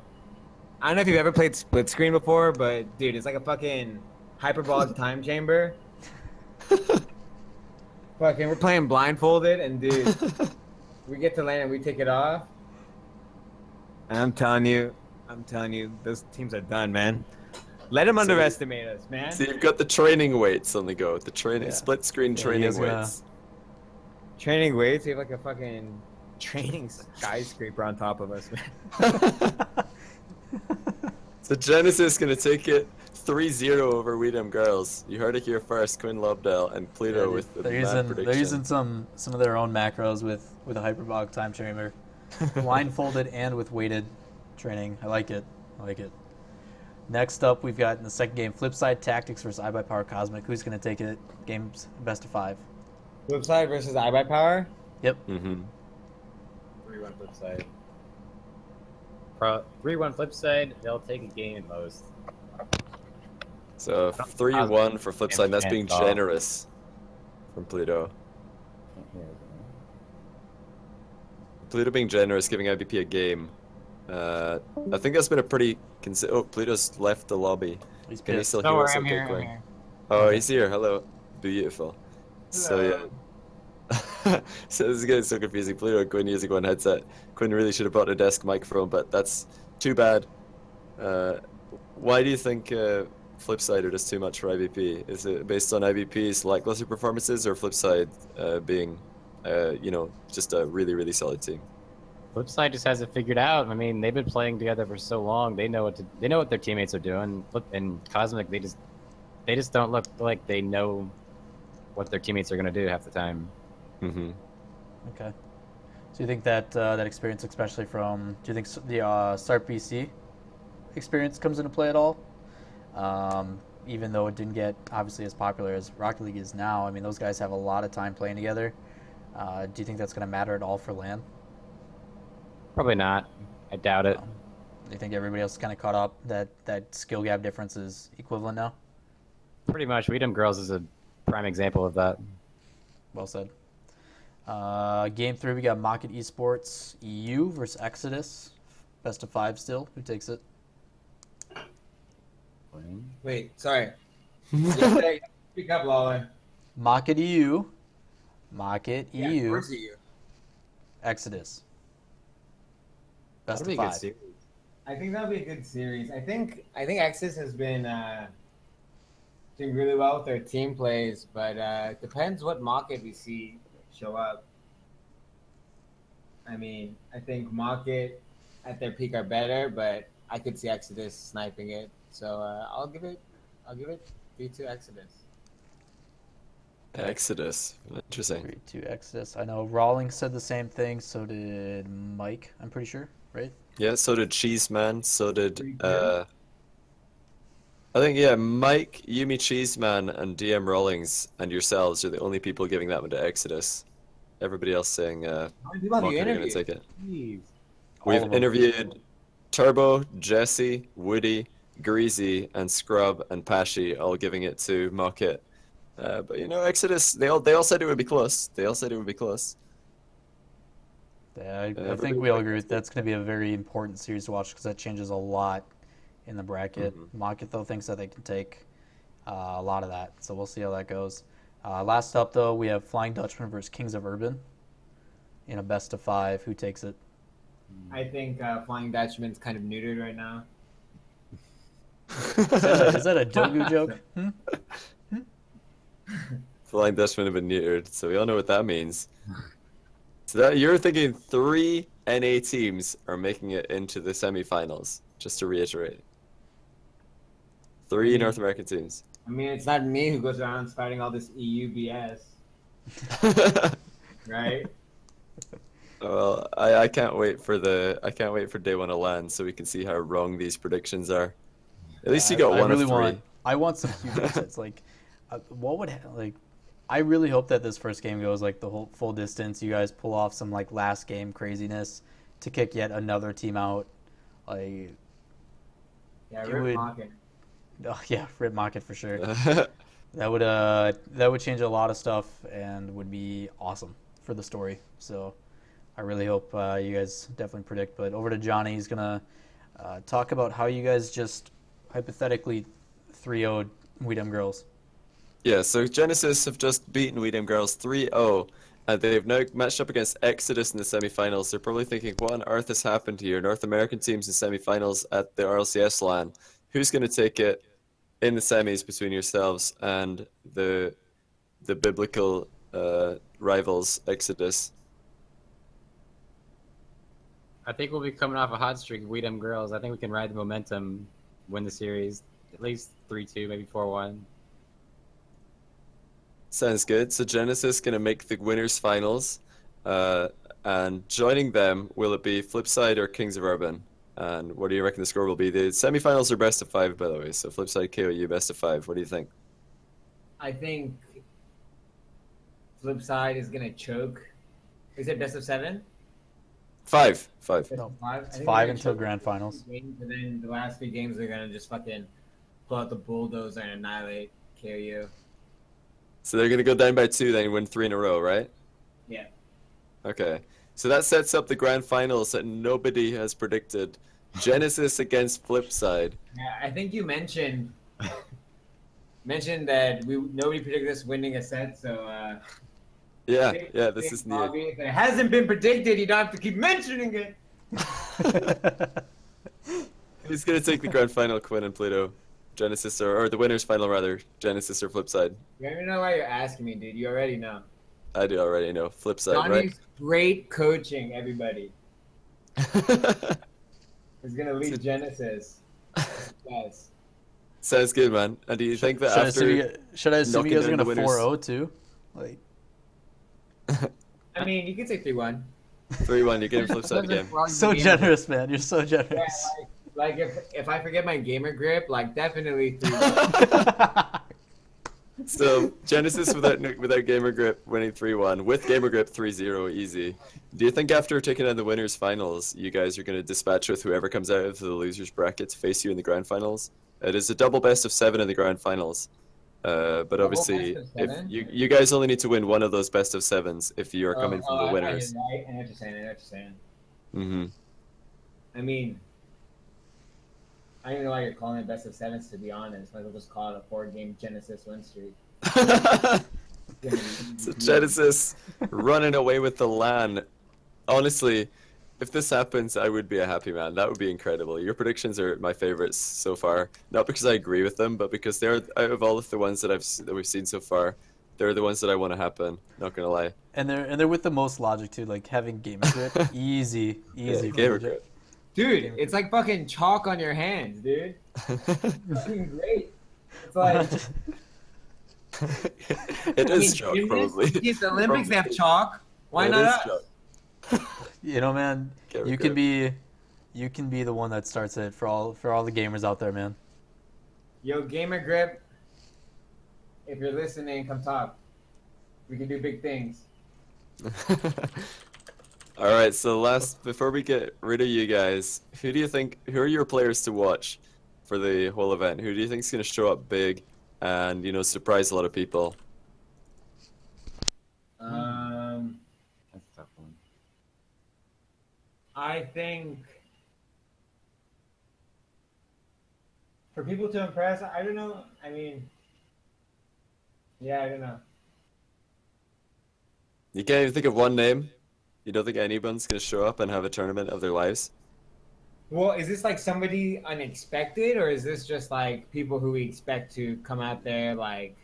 if you've ever played split screen before, but dude, it's like a fucking hyperbolic time chamber. Fucking, we're playing blindfolded, and dude, we get to LAN and we take it off. And I'm telling you, those teams are done, man. Let them underestimate us, man. So you've got the training weights on the go. The training Yeah. split screen Yeah, training you guys gonna- weights. Training weights, we have like a fucking training skyscraper on top of us, man. So Genesis gonna take it 3-0 over Weedham Girls. You heard it here first. Quinn Lobdell and Pluto Yeah, with the they're mad using prediction. they're using some of their own macros with a hyperbolic time chamber, blindfolded and with weighted training. I like it. Next up, we've got in the second game, Flipside Tactics versus iBuyPower Cosmic. Who's gonna take it? Games best of 5. Flipside versus iBuyPower. Yep. Mm-hmm. 3-1 Flipside. 3-1 Flipside, they'll take a game at most. So 3-1 for Flipside. That's being Can't generous from Pluto. Pluto being generous, giving IBP a game. I think that's been a pretty. Oh, Pluto's left the lobby. He's Can he pissed. still Don't hear worry, us? I'm Okay, here. Quinn. Oh, he's here. Hello. Beautiful. So yeah. So this is getting so confusing. Pluto and Quinn using one headset. Quinn really should have brought a desk microphone, but that's too bad. Why do you think Flipside are just too much for IBP? Is it based on IBP's lackluster performances, or Flipside being, just a really, really solid team? Flipside just has it figured out. I mean, they've been playing together for so long. They know what their teammates are doing. And Cosmic, they just don't look like they know what their teammates are gonna do half the time. Mm-hmm. Okay. So you think that that experience, especially from, do you think the Start BC experience comes into play at all? Even though it didn't get obviously as popular as Rocket League is now, I mean, those guys have a lot of time playing together. Do you think that's going to matter at all for LAN? Probably not. I doubt it. Do you think everybody else is kind of caught up, that skill gap difference is equivalent now? Pretty much. Weedham Girls is a prime example of that. Well said. Game 3, we got Market Esports EU versus Exodus. Best of 5 still. Who takes it? Wait, sorry. Yeah, speak up, Lawler. Market EU. Market Yeah, EU. where's EU? Exodus. Best That'd of be a good 5. series. I think that'll be a good series. I think Exodus has been doing really well with their team plays, but it depends what market we see show up. I mean, I think market at their peak are better, but I could see Exodus sniping it. So I'll give it 3-2 Exodus. Exodus. Interesting. 3-2 Exodus. I know Rawlings said the same thing, so did Mike, I'm pretty sure, right? Yeah, so did Cheeseman, so did, 3-2? I think, yeah, Mike, Yumi Cheeseman, and DM and yourselves are the only people giving that one to Exodus. Everybody else saying, How many people have you Market are going to interviewed? take it. Jeez. All We've of them. interviewed Turbo, Jessie, Woody, Greazy, and Scrub, and Pashy, all giving it to Market. But you know, Exodus, they all said it would be close. They all said it would be close. Yeah, I think we all agree with that's going to be a very important series to watch because that changes a lot in the bracket. Market, though, thinks that they can take a lot of that, so we'll see how that goes. Last up, though, we have Flying Dutchman versus Kings of Urban in a best of 5. Who takes it? I think Flying Dutchman's kind of neutered right now. Is that a Dogu joke? Flying Dutchman have been neutered, so we all know what that means. So that you're thinking 3 NA teams are making it into the semifinals, just to reiterate. 3 North American teams. I mean, it's not me who goes around spouting all this EU BS, right? Well, I can't wait for day 1 of LAN so we can see how wrong these predictions are. At least you got one really of 3. I want some huge upsets. Like, I really hope that this first game goes like the whole full distance. You guys pull off some like last game craziness to kick yet another team out. Like, Yeah, It rip would- market. oh, yeah, rip market for sure. That would change a lot of stuff and would be awesome for the story. So I really hope you guys definitely predict. But over to Johnny, he's gonna talk about how you guys just hypothetically 3-0'd Weedem Girls. Yeah, so Genesis have just beaten Weedem Girls 3-0, and they've now matched up against Exodus in the semifinals. They're probably thinking, what on earth has happened here? North American teams in semifinals at the RLCS LAN. Who's going to take it in the semis between yourselves and the biblical rivals, Exodus? I think we'll be coming off a hot streak of Weedem Girls. I think we can ride the momentum, win the series, at least 3-2, maybe 4-1. Sounds good. So Genesis going to make the winners finals, and joining them, will it be Flipside or Kings of Urban? And what do you reckon the score will be? The semifinals are best of 5, by the way. So Flipside, KOU, best of 5. What do you think? I think Flipside is gonna choke. Is it best of 7? 5. Best No, of 5? It's 5 until grand finals. And then the last 3 games they're gonna just fucking pull out the bulldozer and annihilate KOU. So they're going to go down by 2, then win 3 in a row, right? Yeah. Okay. So that sets up the grand finals that nobody has predicted. Genesis against Flipside. Yeah, I think you mentioned that nobody predicted us winning a set, so Yeah, this is new. If it hasn't been predicted, you don't have to keep mentioning it. Who's going to take the grand final, Quinn and Pluto? Genesis or the winners final, rather. Genesis or Flipside? You don't even know why you're asking me, dude. You already know. I do already know. Flipside, Johnny's great coaching, everybody. right? Is gonna lead Genesis. Yes. Sounds good, man. And do you think that after... Should I assume you knocking guys are down going the to winners- 4-0 too? Like, I mean, you could say 3-1. 3-1, you're getting Flipside again. so generous, man. You're so generous. Yeah, like if I forget my gamer grip, like definitely 3-1. So Genesis without gamer grip winning 3-1, with gamer grip 3-0 easy. Do you think after taking on the winners finals, you guys are going to dispatch with whoever comes out of the losers bracket to face you in the grand finals? It is a double best of 7 in the grand finals. But obviously, best of if seven? you guys only need to win one of those best of sevens if you are coming from the winners. I know what you're saying. I know what you're saying. Mm-hmm. I mean, I don't even know why you're calling it best of sevens. To be honest, might as well just call it a 4-game Genesis win streak. So Genesis running away with the LAN. Honestly, if this happens, I would be a happy man. That would be incredible. Your predictions are my favorites so far. Not because I agree with them, but because they're out of all of the ones that we've seen so far, they're the ones that I want to happen. Not gonna lie. And they're with the most logic too, like having gamer grip, easy Yeah, for gamer legit. grip. Dude, it's like fucking chalk on your hands, dude. Fucking great. It's like It is chalk, probably. It's the Olympics, they have chalk. Why It not is us? chalk. You know, man, Gamer you grip. can be the one that starts it for all the gamers out there, man. Yo, gamer grip. If you're listening, come talk. We can do big things. All right, so before we get rid of you guys, who are your players to watch for the whole event? Who do you think is going to show up big and, surprise a lot of people? That's a tough one. I think for people to impress, I don't know. I mean, yeah, I don't know. You can't even think of one name? You don't think anyone's going to show up and have a tournament of their lives? Well, is this like somebody unexpected, or is this just like people who we expect to come out there, like,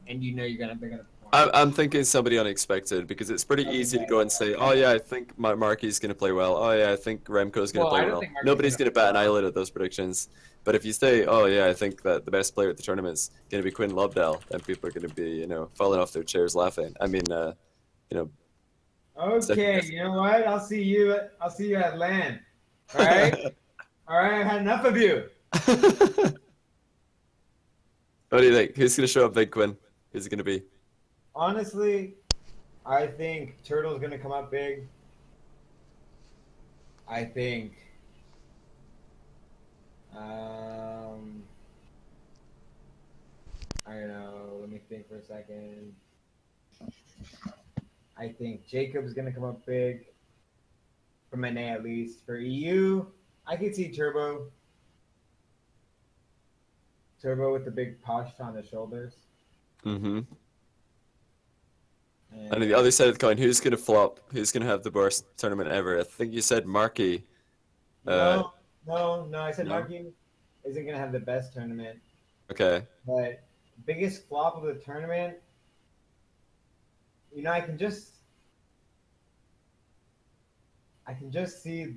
and they're gonna perform? I'm thinking somebody unexpected because it's pretty easy to go and say, oh yeah, I think Marky's going to play well. Oh yeah, I think Remco's going to Well, I play don't well. think Marky's Nobody's gonna going to bat an eyelid at those predictions. But if you say, oh yeah, I think that the best player at the tournament is going to be Quinn Lobdell, then people are going to be, falling off their chairs laughing. I mean, Okay, you know what? I'll see you at LAN. All right, all right. I've had enough of you. What do you think? Who's going to show up big, Quinn? Who's it going to be? Honestly, I think Turtle's gonna come up big. I think I don't know, let me think for a second. I think Jacob's gonna come up big. For NA at least. For EU, I could see Turbo. Turbo with the big posh on the shoulders. Mm-hmm. And on the other side of the coin, who's going to flop? Who's going to have the worst tournament ever? I think you said Marky. No, I said no? Marky isn't gonna have the best tournament. Okay. But biggest flop of the tournament, I can just see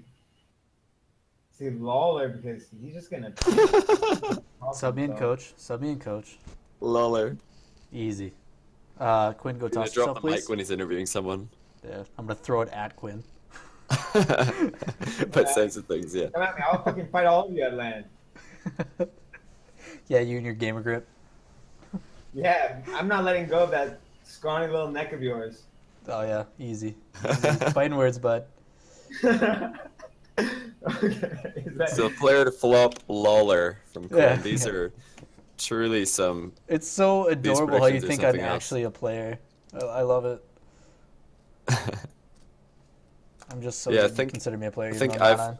Lawler because he's just gonna Sub me and coach. Lawler. Easy. Quinn, go He's gonna toss drop yourself, the please. mic when he's interviewing someone. Yeah, I'm gonna throw it at Quinn. By sense of things, yeah. Come at me, I'll fucking fight all of you at LAN. Yeah, you and your gamer grip. Yeah, I'm not letting go of that scrawny little neck of yours. Oh yeah, easy. Fighting words, bud. Okay. So player to flop, Lawler from Quinn. Yeah. These are truly some. It's so adorable how you predictions are think I'm something else. actually a player. I love it. I'm just so Yeah, I good to think- consider me a player. I even think though I'm not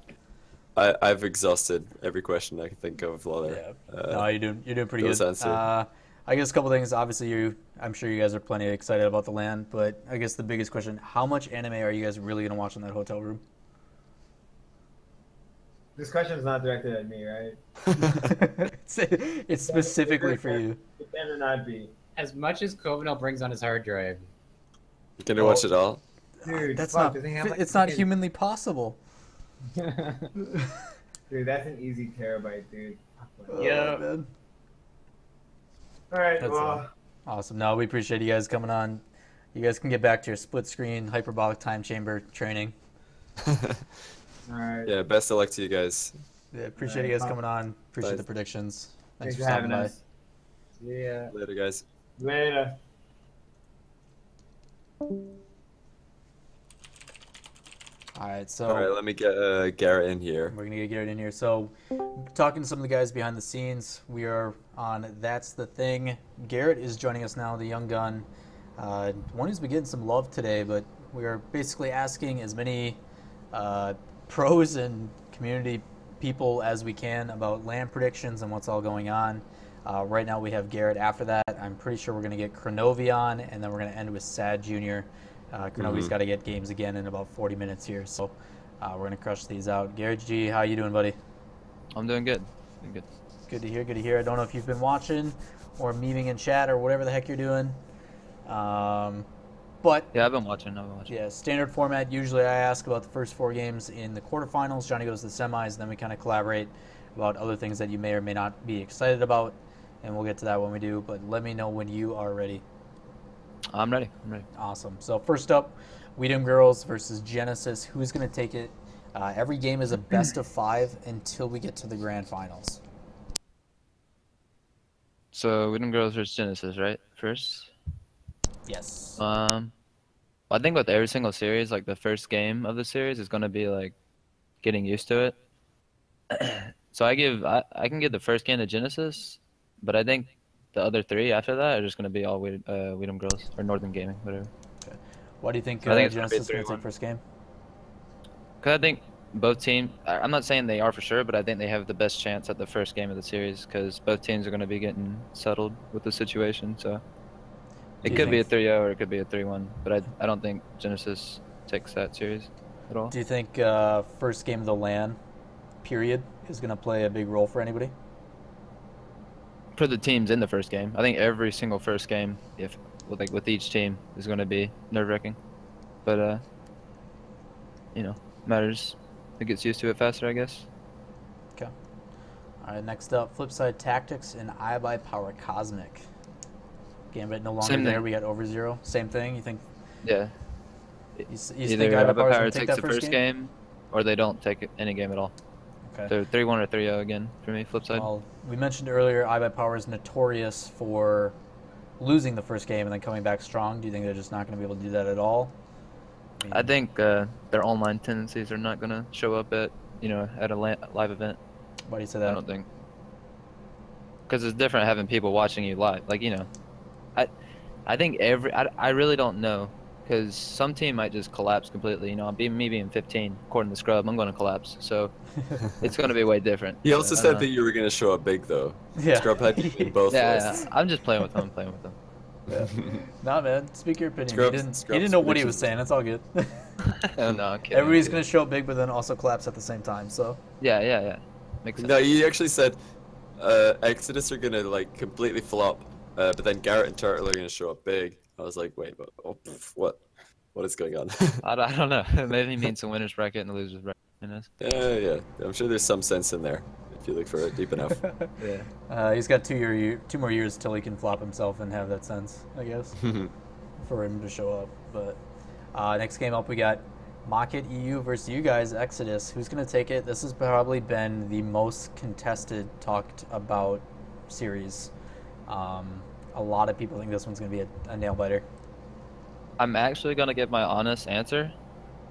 on. I've exhausted every question I can think of Lawler. Yeah. No, you're doing pretty those good. answer. I guess a couple things. Obviously, I'm sure you guys are plenty excited about the LAN, but I guess the biggest question: how much anime are you guys really gonna watch in that hotel room? This question's not directed at me, right? it's specifically for you. It better not be. As much as Covenal brings on his hard drive, You gonna watch it all? Dude, That's fuck, not. does he have, like, It's not fucking- humanly possible. Dude, that's an easy terabyte, dude. Yeah. Man. Alright, That's well, Awesome. No, we appreciate you guys coming on. You guys can get back to your split screen hyperbolic time chamber training. alright. Yeah, best of luck to you guys. Yeah, appreciate you guys coming on. Appreciate Bye. the predictions. Thanks for for having stopping by. us. Yeah. Later, guys. Later. All right, so All right, let me get Garrett in here. we're gonna get Garrett in here. So, talking to some of the guys behind the scenes, we are on That's the Thing. Garrett is joining us now, the young gun. One who's been getting some love today, but we are basically asking as many pros and community people as we can about LAN predictions and what's all going on. Right now we have Garrett. After that, I'm pretty sure we're gonna get Kronovi on, and then we're gonna end with sadjunior. Kronovi's got to get games again in about 40 minutes here, so we're going to crush these out. Garretg G, how you doing, buddy? I'm doing good. Doing good. Good to hear, good to hear. I don't know if you've been watching or memeing in chat or whatever the heck you're doing. But Yeah, I've been watching. yeah, standard format. Usually I ask about the first 4 games in the quarterfinals. Johnny goes to the semis, and then we kind of collaborate about other things that you may or may not be excited about, and we'll get to that when we do. But let me know when you are ready. I'm ready. I'm ready. Awesome. So first up, Weedham Girls versus Genesis. Who's going to take it? Every game is a best of 5 until we get to the grand finals. So, Wooden Girls versus Genesis, right? First? Yes. I think with every single series, like the first game of the series is going to be like getting used to it. So I can give the first game to Genesis, but I think the other 3 after that are just going to be all Weedham Girls or Northern Gaming, whatever. Okay. Why do you think, I think it's gonna be Genesis is going to 3-1. take first game? Because I think both teams, I'm not saying they are for sure, but I think they have the best chance at the first game of the series because both teams are going to be getting settled with the situation. So it could be a 3-0 or it could be a 3-1, but I don't think Genesis takes that series at all. Do you think first game of the LAN, period, is going to play a big role for anybody? For the teams in the first game, I think every single first game, with each team, is going to be nerve-wracking. But matters. It gets used to it faster, I guess. Okay. All right, next up, Flipside Tactics and iBuyPower Cosmic. Gambit no longer Same there. thing. We got Overzero. Same thing. You think? Yeah. You Either think iBuyPower's Power going to take takes that the first game, or they don't take any game at all. Okay. So 3-1 or 3-0 again for me. Flip side. Well, we mentioned earlier iBuyPower is notorious for losing the first game and then coming back strong. Do you think they're just not going to be able to do that at all? I think their online tendencies are not going to show up at a live event. Why do you say I that? don't think. Because it's different having people watching you live. Like I think I really don't know. Because some team might just collapse completely. Me being 15, according to Scrub, I'm going to collapse. So it's going to be way different. He also said that you were going to show up big, though. Yeah. Scrub had you in both lists. Yeah, I'm just playing with them. Yeah. Nah, man. Speak your opinion. Scrubs- He didn't know what he was predictions. saying. That's all good. Oh, no, I'm kidding. Everybody's going to show up big, but then also collapse at the same time. So. Yeah. Makes sense. No, he actually said Exodus are going to completely flop, but then Garrett and Turtle are going to show up big. I was like, wait, what is going on? I don't know. Maybe he means the winner's bracket and the loser's bracket. Who knows? Yeah. I'm sure there's some sense in there if you look for it deep enough. Yeah. He's got 2 more years till he can flop himself and have that sense, I guess, for him to show up. But next game up, we got Mocket EU versus you guys, Exodus. Who's going to take it? This has probably been the most contested, talked about series. A lot of people think this one's going to be a nail-biter. I'm actually going to give my honest answer.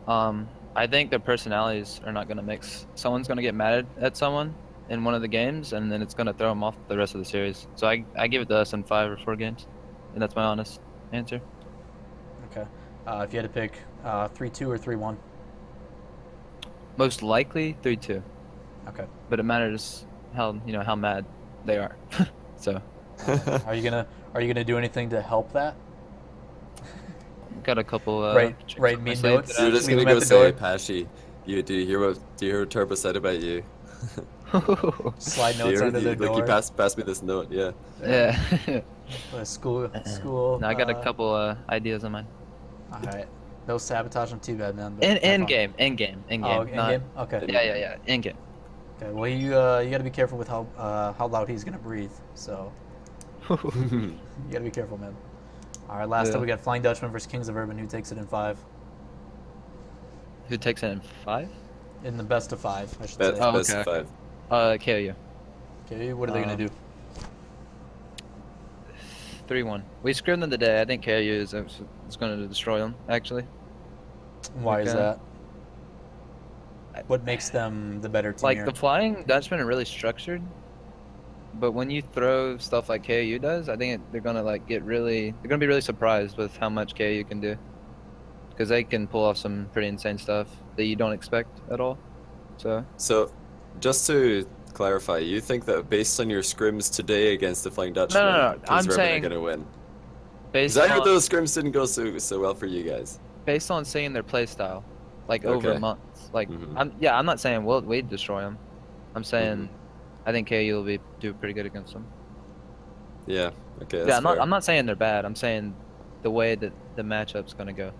I think their personalities are not going to mix. Someone's going to get mad at someone in one of the games, and then it's going to throw them off the rest of the series. So I give it to us in 5 or 4 games, and that's my honest answer. Okay. If you had to pick 3-2 or 3-1. Most likely 3-2. Okay. But it matters how mad they are. So Are you gonna do anything to help that? got a couple tricks Write up me my sleeve notes. that You're just Leave gonna him go at the say, door. Pashy, do you hear what Turbo said about you? Slide Do you notes hear- under the like door. you passed me this note, yeah. Yeah. School. No, I got a couple ideas on mine. All right. No sabotage on too bad, man. but In have fun. game. Oh, in not- game. Okay. Yeah. In game. Okay. Well, you got to be careful with how loud he's gonna breathe. So you got to be careful, man. All right. Last Yeah. up, we got Flying Dutchman versus Kings of Urban. Who takes it in 5? Who takes it in 5? In the best of 5, I should Best, say. Oh, best okay. of 5. KOU. Okay. What are they gonna do? 3-1. We screwed them today. I think KOU is going to destroy them, actually. Why is okay. that? What makes them the better team Like here? the Flying Dutchmen are really structured, but when you throw stuff like KU does, I think they're gonna like they're gonna be really surprised with how much KU can do, because they can pull off some pretty insane stuff that you don't expect at all. So just to clarify, you think that based on your scrims today against the Flying Dutchmen, No. I'm Kings saying are gonna win? based Because I heard on those scrims didn't go so well for you guys. based on seeing their play style, like over Okay. months. Like Mhm. I'm not saying we'd destroy them. I'm saying I think KU will do pretty good against them. Yeah. Okay. That's Yeah, fair. I'm not saying they're bad. I'm saying the way that the matchup's gonna go.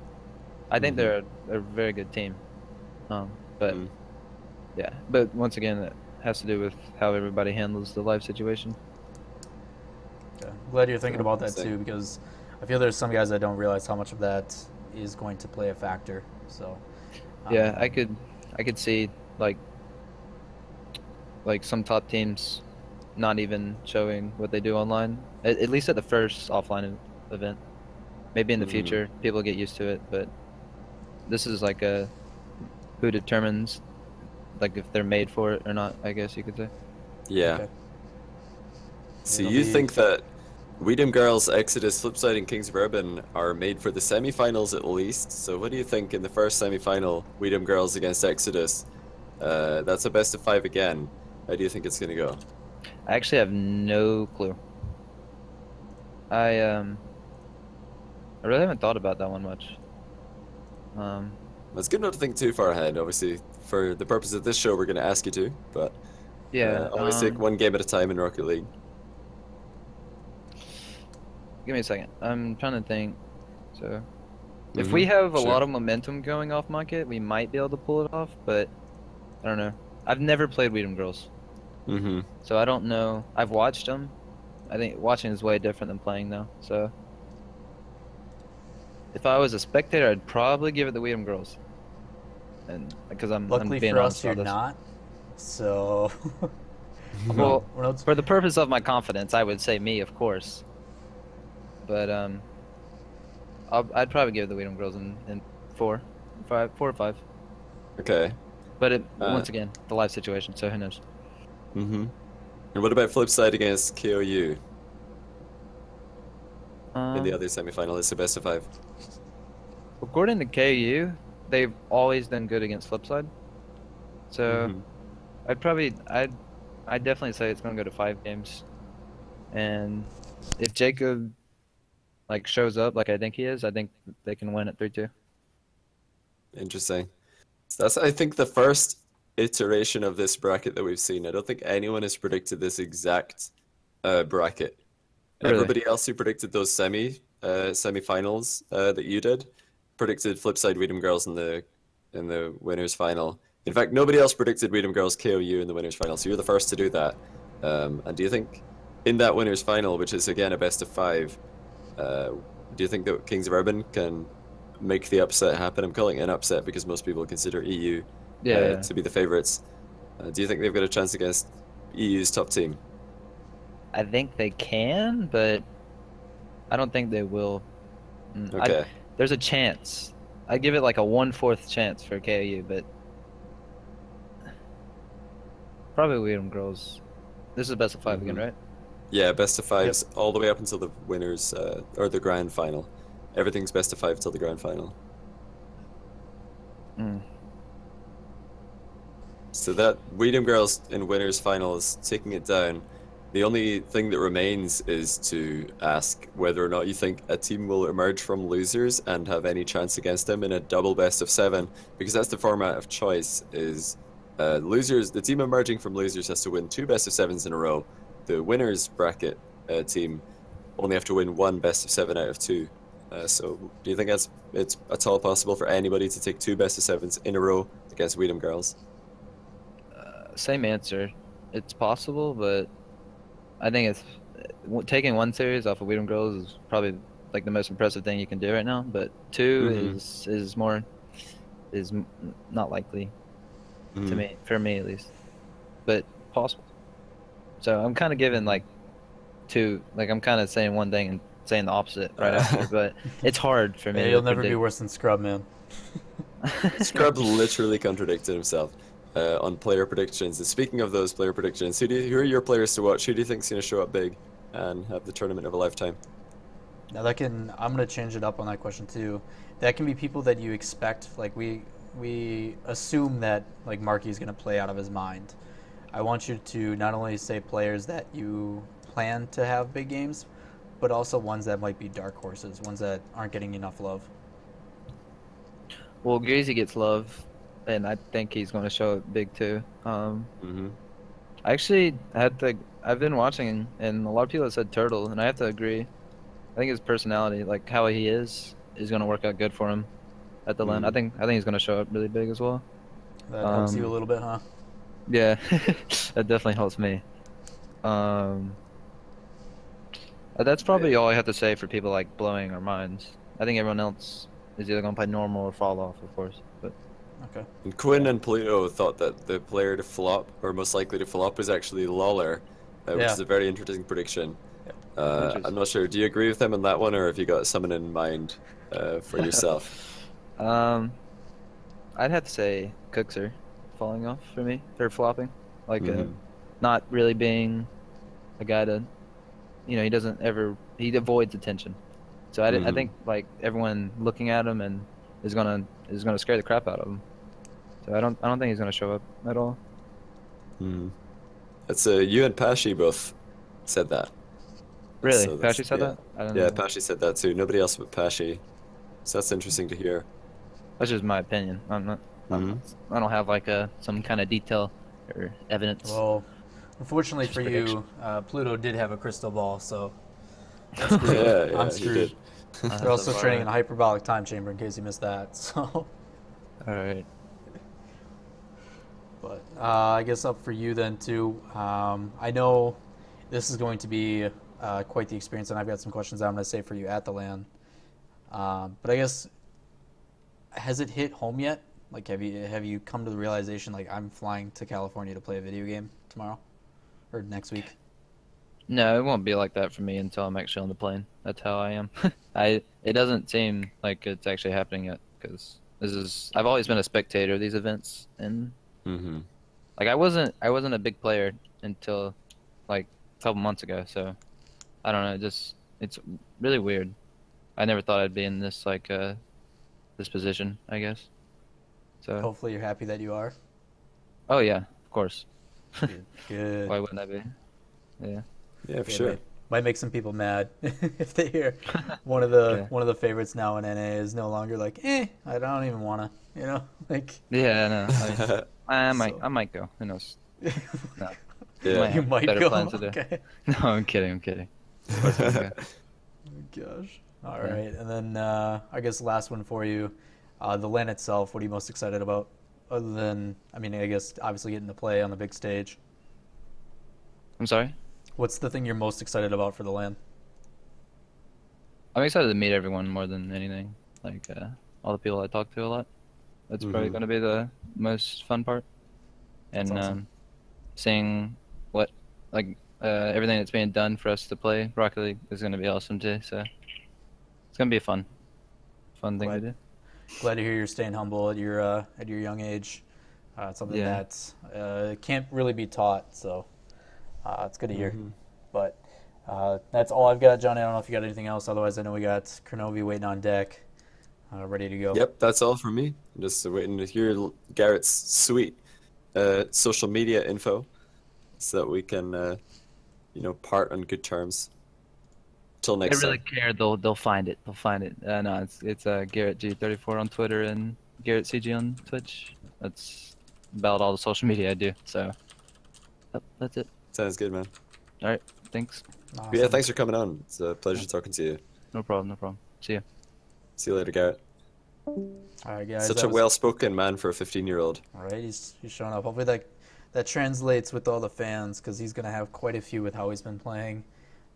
I think they're a very good team. But Mhm. yeah, but once again, it has to do with how everybody handles the life situation. Okay. I'm glad you're thinking about that Interesting. too, because I feel there's some guys that don't realize how much of that is going to play a factor. So Yeah, I could see like some top teams not even showing what they do online, at least at the first offline event. Maybe in the future people get used to it, but this is like a who determines like if they're made for it or not, I guess you could say. Yeah. Okay. So It'll you be- think that Weedham Girls, Exodus, Flipside, and Kings of Urban are made for the semi-finals at least? So what do you think in the first semi-final, Weedham Girls against Exodus? That's a best of 5 again. How do you think it's gonna go? I actually have no clue. I really haven't thought about that one much. It's good not to think too far ahead. Obviously, for the purpose of this show, we're gonna ask you to, but Yeah. always take one game at a time in Rocket League. Give me a second. I'm trying to think. So, if we have a sure. lot of momentum going off market, we might be able to pull it off, but I don't know. I've never played Weedham Girls, so I don't know. I've watched them. I think watching is way different than playing though. So, if I was a spectator, I'd probably give it the Weedham Girls, and because I'm Luckily being for honest us, you're about this. not. So. Well, we're not- for the purpose of my confidence, I would say me, of course. But I'd probably give the Weedham Girls in 4 or 5. Okay. But once again, the life situation, so who knows? And what about Flipside against KOU in the other semi-final? It's a best of 5. According to KU, they've always done good against Flipside. So I'd definitely say it's gonna go to 5 games. And if Jacob like shows up like I think he is, I think they can win at 3-2. Interesting. So that's, I think, the first iteration of this bracket that we've seen. I don't think anyone has predicted this exact bracket. Really? Everybody else who predicted those semi-finals that you did predicted Flipside Weedham Girls in the winners final. In fact, nobody else predicted Weedham Girls KOU in the winners final, so you're the first to do that. And do you think in that winners final, which is again a best of 5, do you think that Kings of Urban can make the upset happen? I'm calling it an upset because most people consider EU to be the favorites. Do you think they've got a chance against EU's top team? I think they can, but I don't think they will. Okay. There's a chance. I give it like a 1/4 chance for KU, but probably Weedham Girls. This is best of 5 again, right? Yeah, best of 5s all the way up until the winners or the grand final. Everything's best of 5 till the grand final. So that Weedham Girls in winners final is taking it down. The only thing that remains is to ask whether or not you think a team will emerge from losers and have any chance against them in a double best of 7, because that's the format of choice. Is losers, the team emerging from losers has to win 2 best of 7s in a row. The winners bracket team only have to win 1 best of 7 out of 2. So do you think it's at all possible for anybody to take 2 best of 7s in a row against Weedham Girls? Same answer. It's possible, but I think it's taking 1 series off of Weedham Girls is probably like the most impressive thing you can do right now. But 2 is not likely to me, for me at least, but possible. So I'm kind of giving like 2, like I'm kind of saying one thing and saying the opposite right after, but it's hard for me. Hey, you'll never be worse than Scrub, man. Scrub literally contradicted himself. on player predictions. And speaking of those player predictions, who are your players to watch? Who do you think's going to show up big and have the tournament of a lifetime? Now I'm gonna change it up on that question too. That can be people that you expect. Like we assume that like Marky's gonna play out of his mind. I want you to not only say players that you plan to have big games, but also ones that might be dark horses, ones that aren't getting enough love. Well, Greazy gets love, and I think he's going to show it big too. I actually I've been watching, and a lot of people have said Turtle, and I have to agree. I think his personality, like how he is going to work out good for him at the LAN. I think he's going to show up really big as well. That helps you a little bit, huh? Yeah, that definitely helps me. That's probably all I have to say for people like blowing our minds. I think everyone else is either going to play normal or fall off, of course. But okay. And Quinn and Pluto thought that the player to flop, or most likely to flop, was actually Lawler, which is a very interesting prediction. I'm not sure. Do you agree with them on that one, or have you got someone in mind for yourself? I'd have to say Cookser falling off for me, or flopping, like not really being a guy to, he avoids attention. So I think like everyone looking at him and is gonna scare the crap out of him. So I don't think he's gonna show up at all. That's you and Pashi both said that. Really? So Pashi said that? I don't know. Pashi said that too. Nobody else but Pashi. So that's interesting to hear. That's just my opinion. I'm not. I don't have like some kind of detail or evidence. Well, unfortunately for you, Pluto did have a crystal ball, so I'm screwed. They're also training in a hyperbolic time chamber in case you missed that. So. All right. But I guess up for you then too. I know this is going to be quite the experience, and I've got some questions I'm going to say for you at the LAN. But I guess, has it hit home yet? Like, have you come to the realization, like, I'm flying to California to play a video game tomorrow or next week? No, it won't be like that for me until I'm actually on the plane. That's how I am. It doesn't seem like it's actually happening yet, because I've always been a spectator of these events, and like I wasn't a big player until like a couple months ago. So I don't know. It's really weird. I never thought I'd be in this this position, I guess. So hopefully you're happy that you are. Oh yeah, of course. Good. Why wouldn't I be? Yeah. Yeah, for sure. Might make some people mad if they hear one of the favorites now in NA is no longer like, I don't even wanna, like. Yeah, no. I might go. Who knows? No. Yeah. You might better go. plans to do. Okay. No, I'm kidding. Oh, gosh. All right, and then I guess last one for you, the LAN itself. What are you most excited about? Other than, I guess obviously getting to play on the big stage. I'm sorry? What's the thing you're most excited about for the LAN? I'm excited to meet everyone more than anything. Like all the people I talk to a lot. That's probably going to be the most fun part. And awesome. Seeing what everything that's being done for us to play Rocket League is going to be awesome too. So it's going to be a fun thing to do. Glad to hear you're staying humble at your young age. It's something that can't really be taught. So. It's good to hear. But that's all I've got, Johnny. I don't know if you got anything else. Otherwise, I know we got Kronovi waiting on deck, ready to go. Yep, that's all from me. I'm just waiting to hear Garrett's sweet social media info so that we can, part on good terms. Till next time. They really care. They'll find it. They'll find it. No, it's garretg34 on Twitter and garrettcg on Twitch. That's about all the social media I do. So that's it. Sounds good, man. All right, thanks. Awesome. Yeah, thanks for coming on. It's a pleasure talking to you. No problem. See ya. See you later, Garrett. All right, guys. Such a well-spoken man for a 15-year-old. All right, he's showing up. Hopefully that translates with all the fans, because he's going to have quite a few with how he's been playing.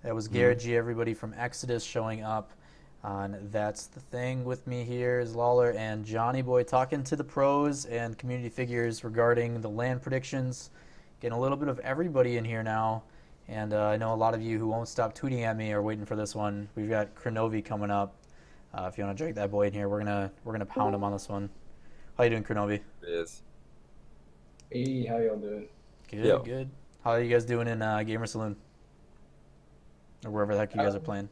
That was garretg, everybody from Exodus showing up. And that's the thing with me here is Lawler and Johnny Boy talking to the pros and community figures regarding the LAN predictions. Getting a little bit of everybody in here now, and I know a lot of you who won't stop tweeting at me are waiting for this one. We've got Kronovi coming up. If you want to drag that boy in here, we're gonna pound him on this one. How you doing, Kronovi? Yes. Hey, how y'all doing? Good, Yo. good. How are you guys doing in Gamer Saloon? Or wherever the heck you guys are playing?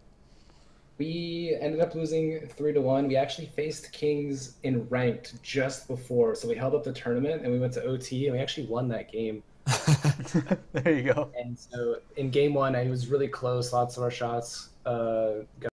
We ended up losing 3-1. We actually faced Kings in ranked just before, so we held up the tournament and we went to OT and we actually won that game. There you go. And so in game one, it was really close. Lots of our shots got